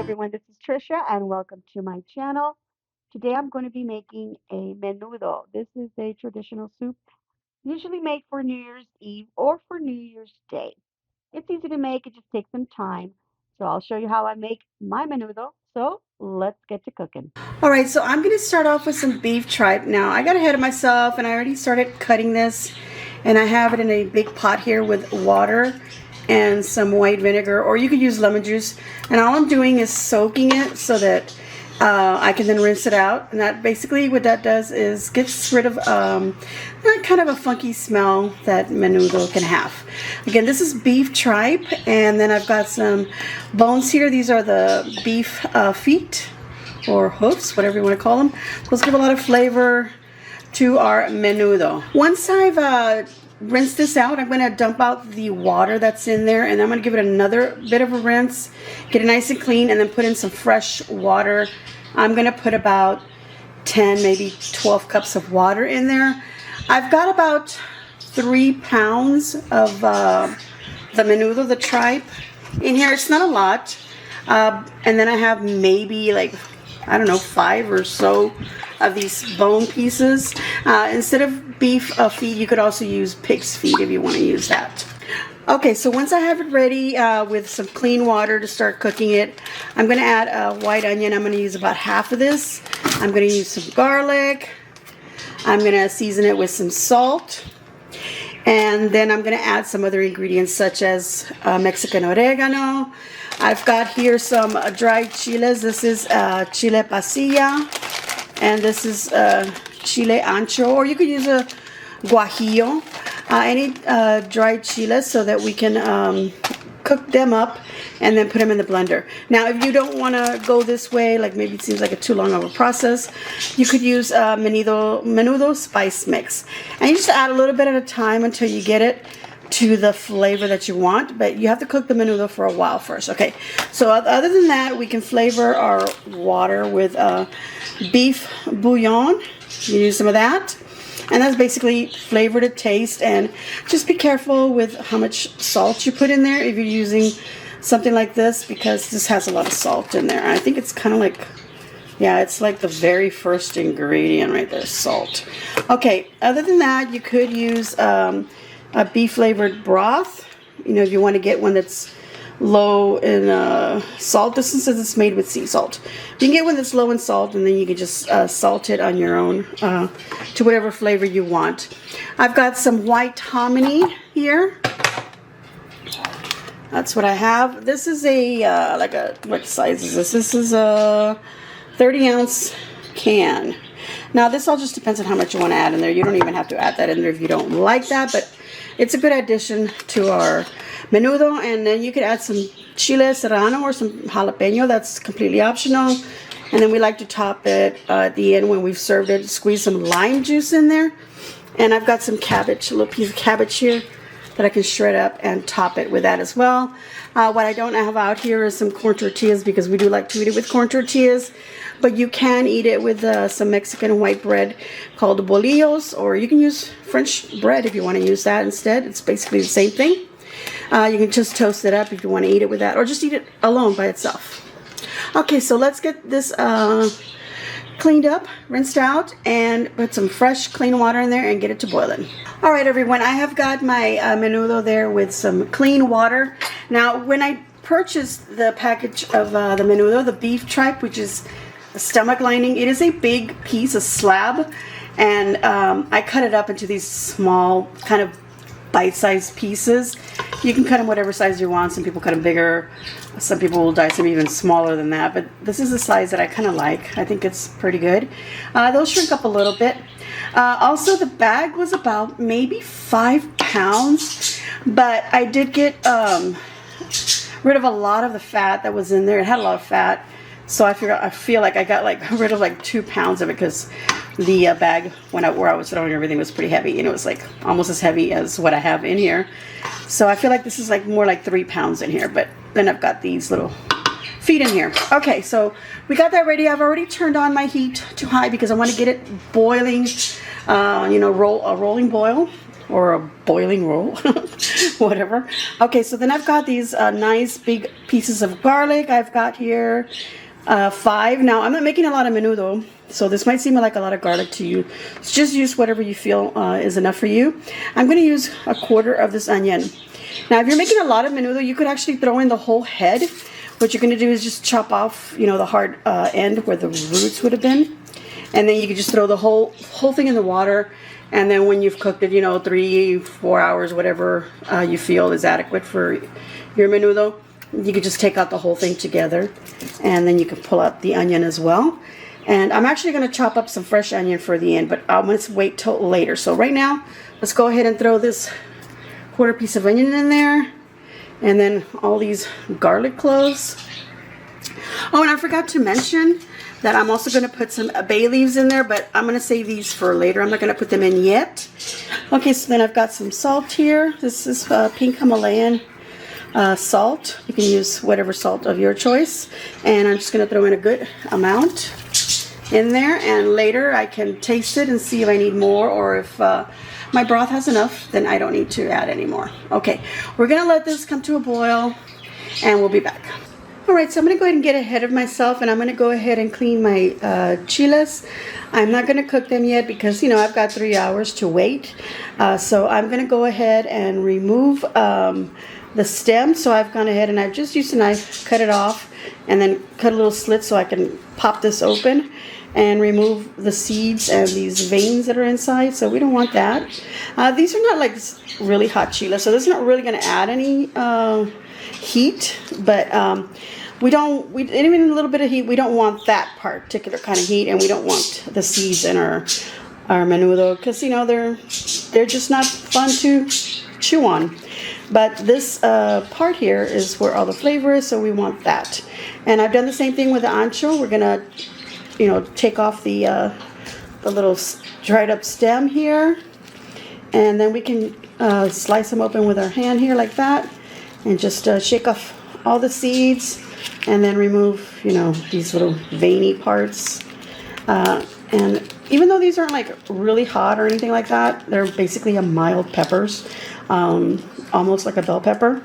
everyone, this is Trisha and welcome to my channel. Today I'm going to be making a menudo. This is a traditional soup usually made for New Year's Eve or for New Year's Day. It's easy to make, it just takes some time. So I'll show you how I make my menudo. So let's get to cooking. All right, so I'm going to start off with some beef tripe. Now, I got ahead of myself and I already started cutting this, and I have it in a big pot here with water and some white vinegar, or you could use lemon juice. And all I'm doing is soaking it so that I can then rinse it out. And that basically what that does is gets rid of kind of a funky smell that menudo can have. Again, this is beef tripe, and then I've got some bones here. These are the beef feet or hoofs, whatever you want to call them. Those give a lot of flavor to our menudo. Once I've rinsed this out, I'm going to dump out the water that's in there, and I'm going to give it another bit of a rinse, get it nice and clean, and then put in some fresh water. I'm going to put about 10, maybe 12 cups of water in there. I've got about 3 pounds of the menudo, the tripe, in here. It's not a lot. And then I have maybe like, I don't know, 5 or so of these bone pieces. Instead of beef feet, you could also use pig's feet if you want to use that. Okay, so once I have it ready with some clean water to start cooking it, I'm going to add a white onion. I'm going to use about half of this. I'm going to use some garlic. I'm going to season it with some salt. And then I'm going to add some other ingredients such as Mexican oregano. I've got here some dried chiles. This is chile pasilla, and this is chile ancho, or you could use a guajillo. Any dried chiles so that we can cook them up and then put them in the blender. Now, if you don't want to go this way, like maybe it seems like a too long of a process, you could use menudo spice mix. And you just add a little bit at a time until you get it to the flavor that you want, but you have to cook the menudo for a while first. Okay, so other than that, we can flavor our water with beef bouillon. You use some of that. And that's basically flavor to taste, and just be careful with how much salt you put in there if you're using something like this, because this has a lot of salt in there. I think it's kind of like, yeah, it's like the very first ingredient right there, salt. Okay, other than that, you could use a beef flavored broth, you know, if you want to get one that's low in salt. This one says it's made with sea salt. You can get one that's low in salt, and then you can just salt it on your own to whatever flavor you want. I've got some white hominy here. That's what I have. This is a what size is this? This is a 30-ounce can. Now this all just depends on how much you want to add in there. You don't even have to add that in there if you don't like that, but it's a good addition to our menudo. And then you could add some chile serrano or some jalapeno. That's completely optional. And then we like to top it at the end when we've served it. Squeeze some lime juice in there. And I've got some cabbage, a little piece of cabbage here that I can shred up and top it with that as well. What I don't have out here is some corn tortillas, because we do like to eat it with corn tortillas. But you can eat it with some Mexican white bread called bolillos, or you can use French bread if you want to use that instead. It's basically the same thing. You can just toast it up if you want to eat it with that, or just eat it alone by itself. Okay, so let's get this cleaned up, rinsed out, and put some fresh clean water in there and get it to boiling. All right, everyone, I have got my menudo there with some clean water. Now, when I purchased the package of the menudo, the beef tripe, which is the stomach lining, it is a big piece, a slab, and I cut it up into these small kind of bite-sized pieces. You can cut them whatever size you want. Some people cut them bigger. Some people will dice them even smaller than that, but this is the size that I kind of like. I think it's pretty good. They'll shrink up a little bit. Also, the bag was about maybe 5 pounds, but I did get rid of a lot of the fat that was in there. It had a lot of fat, so I feel like I got rid of like 2 pounds of it, because the bag where I was throwing everything was pretty heavy, and it was like almost as heavy as what I have in here. So I feel like this is like more like 3 pounds in here, but then I've got these little feet in here. Okay, so we got that ready. I've already turned on my heat to high because I want to get it boiling, you know, a rolling boil. or a boiling roll, whatever. Okay, so then I've got these nice big pieces of garlic. I've got here 5. Now, I'm not making a lot of menudo, so this might seem like a lot of garlic to you. So just use whatever you feel is enough for you. I'm going to use 1/4 of this onion. Now, if you're making a lot of menudo, you could actually throw in the whole head. What you're going to do is just chop off, you know, the hard end where the roots would have been. And then you can just throw the whole thing in the water. And then when you've cooked it, you know, 3-4 hours, whatever you feel is adequate for your menudo, you can just take out the whole thing together. And then you can pull out the onion as well. And I'm actually going to chop up some fresh onion for the end, but I'm going to wait till later. So right now, let's go ahead and throw this 1/4 piece of onion in there. And then all these garlic cloves. Oh, and I forgot to mention that I'm also going to put some bay leaves in there, but I'm going to save these for later. I'm not going to put them in yet. Okay, so then I've got some salt here. This is pink Himalayan salt. You can use whatever salt of your choice. And I'm just going to throw in a good amount in there. And later I can taste it and see if I need more, or if my broth has enough, then I don't need to add any more. Okay, we're going to let this come to a boil, and we'll be back. Alright, so I'm going to go ahead and get ahead of myself, and I'm going to go ahead and clean my chiles. I'm not going to cook them yet because, you know, I've got 3 hours to wait. So I'm going to go ahead and remove the stem. So I've gone ahead and I've just used a knife, cut it off, and then cut a little slit so I can pop this open and remove the seeds and these veins that are inside. So we don't want that. These are not like really hot chiles, so this is not really going to add any heat, but even a little bit of heat, we don't want that particular kind of heat, and we don't want the seeds in our menudo because, you know, they're just not fun to chew on. But this part here is where all the flavor is, so we want that. And I've done the same thing with the ancho. We're gonna, you know, take off the little dried up stem here, and then we can slice them open with our hand here like that, and just shake off all the seeds, and then remove, you know, these little veiny parts. And even though these aren't like really hot or anything like that, they're basically a mild peppers, almost like a bell pepper.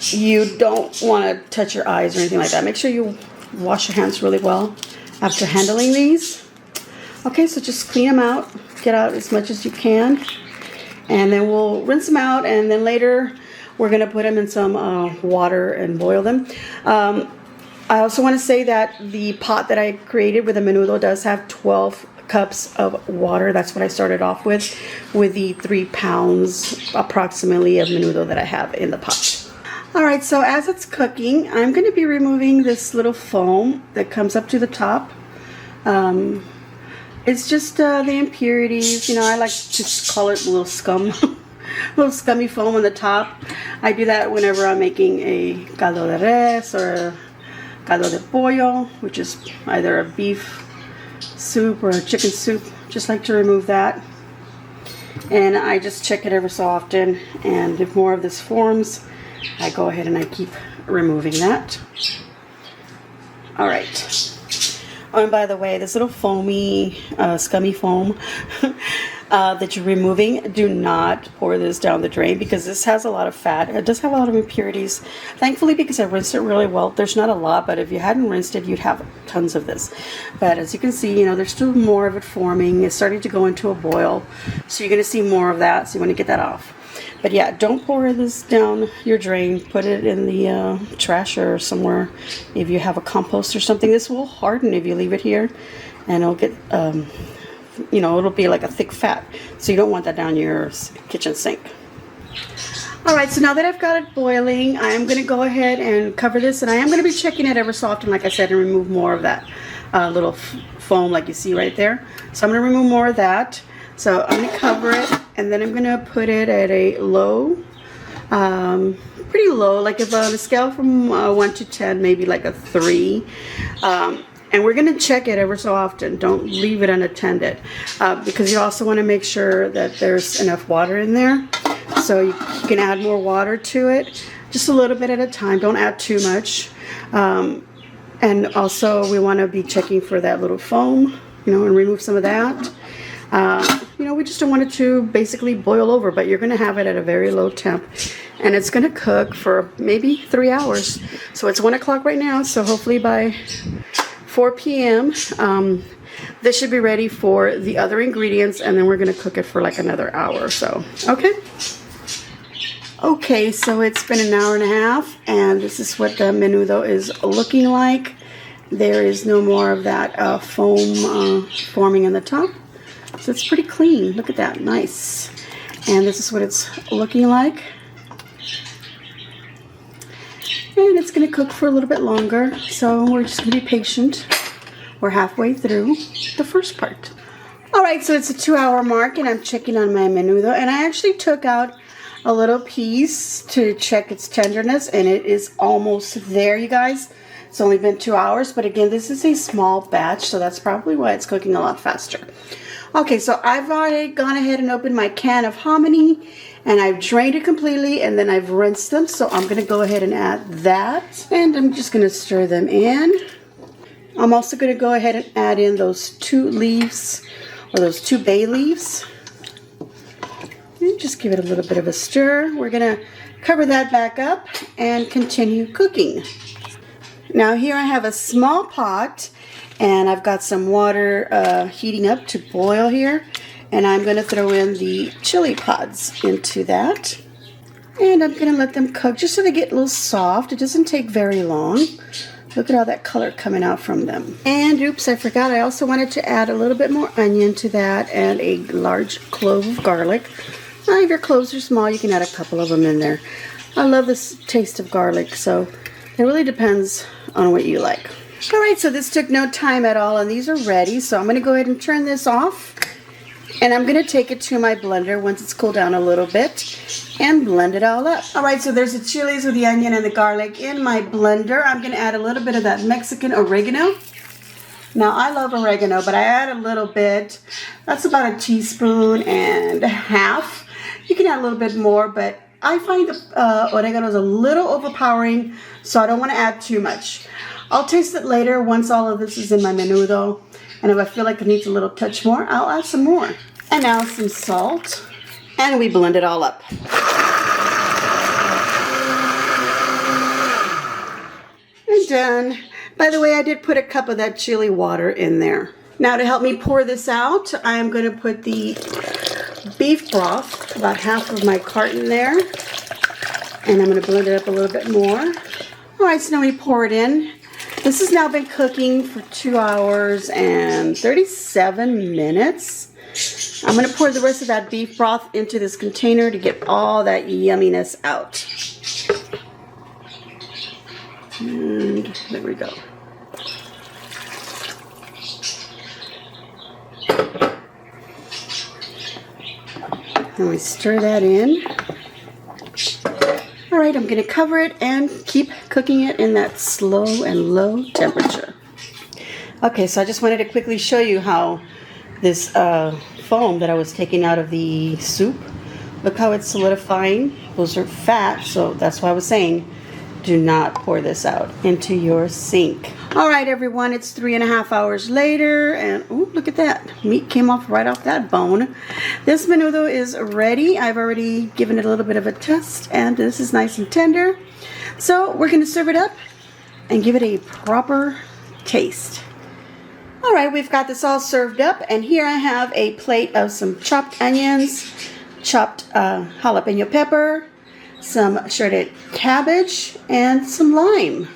You don't want to touch your eyes or anything like that. Make sure you wash your hands really well after handling these. Okay, so just clean them out, get out as much as you can, and then we'll rinse them out, and then later we're going to put them in some water and boil them. I also want to say that the pot that I created with the menudo does have 12 cups of water. That's what I started off with the 3 pounds approximately of menudo that I have in the pot. Alright, so as it's cooking, I'm going to be removing this little foam that comes up to the top. It's just the impurities, you know, I like to call it a little scum. Little scummy foam on the top. I do that whenever I'm making a caldo de res or a caldo de pollo, which is either a beef soup or a chicken soup. Just like to remove that. And I just check it ever so often, and if more of this forms, I go ahead and I keep removing that. Alright. Oh, and by the way, this little foamy, scummy foam that you're removing, do not pour this down the drain because this has a lot of fat. It does have a lot of impurities. Thankfully, because I rinsed it really well, there's not a lot, but if you hadn't rinsed it, you'd have tons of this. But as you can see, you know, there's still more of it forming. It's starting to go into a boil, so you're going to see more of that, so you want to get that off. But yeah, don't pour this down your drain. Put it in the trash or somewhere. If you have a compost or something, this will harden if you leave it here, and it'll get, you know, it'll be like a thick fat. So you don't want that down your kitchen sink. Alright, so now that I've got it boiling, I'm going to go ahead and cover this, and I am going to be checking it ever so often, like I said, and remove more of that little foam like you see right there. So I'm going to remove more of that. So I'm going to cover it, and then I'm going to put it at a low, pretty low, like if on a scale from 1 to 10, maybe like a 3. And we're going to check it ever so often. Don't leave it unattended, because you also want to make sure that there's enough water in there. So you can add more water to it, just a little bit at a time. Don't add too much. And also we want to be checking for that little foam, you know, and remove some of that. You know, we just don't want it to basically boil over, but you're going to have it at a very low temp. And it's going to cook for maybe 3 hours. So it's 1 o'clock right now, so hopefully by 4 p.m. This should be ready for the other ingredients, and then we're going to cook it for like another hour or so. Okay? Okay, so it's been an hour and a half, and this is what the menudo is looking like. There is no more of that foam forming in the top. So it's pretty clean. Look at that. Nice. And this is what it's looking like. And it's going to cook for a little bit longer, so we're just going to be patient. We're halfway through the first part. Alright, so it's a 2-hour mark, and I'm checking on my menudo, and I actually took out a little piece to check its tenderness, and it is almost there, you guys. It's only been 2 hours, but again, this is a small batch, so that's probably why it's cooking a lot faster. Okay, so I've already gone ahead and opened my can of hominy, and I've drained it completely, and then I've rinsed them, so I'm going to go ahead and add that, and I'm just going to stir them in. I'm also going to go ahead and add in those 2 leaves, or those 2 bay leaves. And just give it a little bit of a stir. We're going to cover that back up and continue cooking. Now here I have a small pot, and I've got some water heating up to boil here. And I'm going to throw in the chili pods into that. And I'm going to let them cook just so they get a little soft. It doesn't take very long. Look at all that color coming out from them. And oops, I forgot. I also wanted to add a little bit more onion to that and a large clove of garlic. Now, if your cloves are small, you can add a couple of them in there. I love this taste of garlic, so it really depends on what you like. All right, so this took no time at all, and these are ready. So I'm going to go ahead and turn this off. And I'm going to take it to my blender once it's cooled down a little bit and blend it all up. All right, so there's the chilies with the onion and the garlic in my blender. I'm going to add a little bit of that Mexican oregano. Now, I love oregano, but I add a little bit. That's about a teaspoon and a half. You can add a little bit more, but I find the oregano is a little overpowering, so I don't want to add too much. I'll taste it later once all of this is in my menudo. And if I feel like it needs a little touch more, I'll add some more. And now some salt. And we blend it all up. And done. By the way, I did put a cup of that chili water in there. Now to help me pour this out, I am going to put the beef broth, about half of my carton there. And I'm going to blend it up a little bit more. All right, so now we pour it in. This has now been cooking for 2 hours and 37 minutes. I'm going to pour the rest of that beef broth into this container to get all that yumminess out. And there we go. And we stir that in. All right, I'm going to cover it and keep cooking it in that slow and low temperature. Okay, so I just wanted to quickly show you how this foam that I was taking out of the soup, look how it's solidifying. Those are fat, so that's why I was saying do not pour this out into your sink. All right, everyone, it's 3.5 hours later, and ooh, look at that. Meat came off right off that bone. This menudo is ready. I've already given it a little bit of a test, and this is nice and tender. So we're going to serve it up and give it a proper taste. All right, we've got this all served up, and here I have a plate of some chopped onions, chopped jalapeno pepper, some shredded cabbage, and some lime.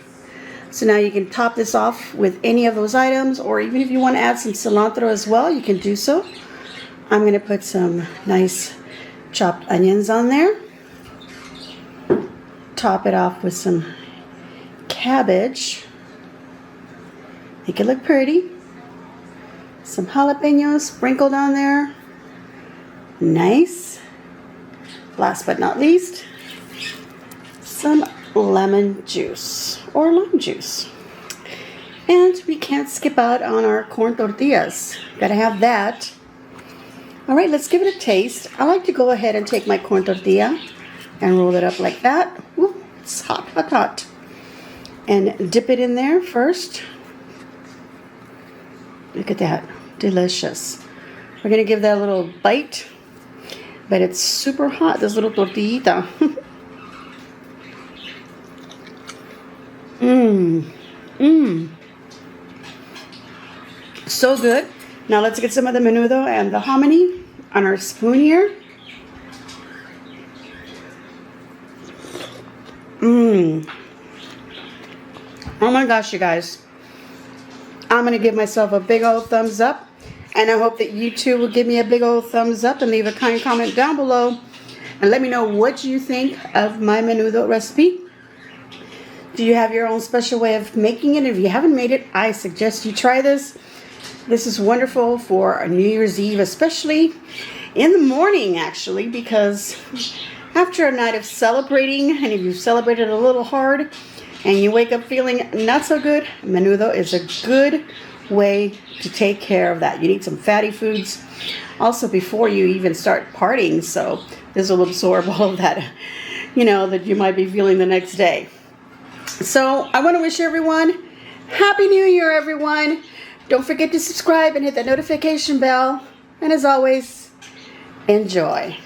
So now you can top this off with any of those items, or even if you want to add some cilantro as well, you can do so. I'm going to put some nice chopped onions on there. Top it off with some cabbage. Make it look pretty. Some jalapenos sprinkled on there. Nice. Last but not least, some lemon juice or lime juice. And we can't skip out on our corn tortillas. Gotta have that. All right, let's give it a taste. I like to go ahead and take my corn tortilla and roll it up like that. Ooh, it's hot, hot, hot. And dip it in there first. Look at that, delicious. We're gonna give that a little bite, but it's super hot, this little tortillita. Mmm, mmm, so good. Now let's get some of the menudo and the hominy on our spoon here. Mmm. Oh my gosh, you guys. I'm going to give myself a big old thumbs up. And I hope that you too will give me a big old thumbs up and leave a kind comment down below. And let me know what you think of my menudo recipe. Do you have your own special way of making it? If you haven't made it, I suggest you try this. This is wonderful for a New Year's Eve, especially in the morning, actually, because after a night of celebrating, and if you've celebrated a little hard and you wake up feeling not so good, menudo is a good way to take care of that. You need some fatty foods also before you even start partying, so this will absorb all of that, that you might be feeling the next day. So I want to wish everyone Happy New Year, everyone. Don't forget to subscribe and hit that notification bell. And as always, enjoy.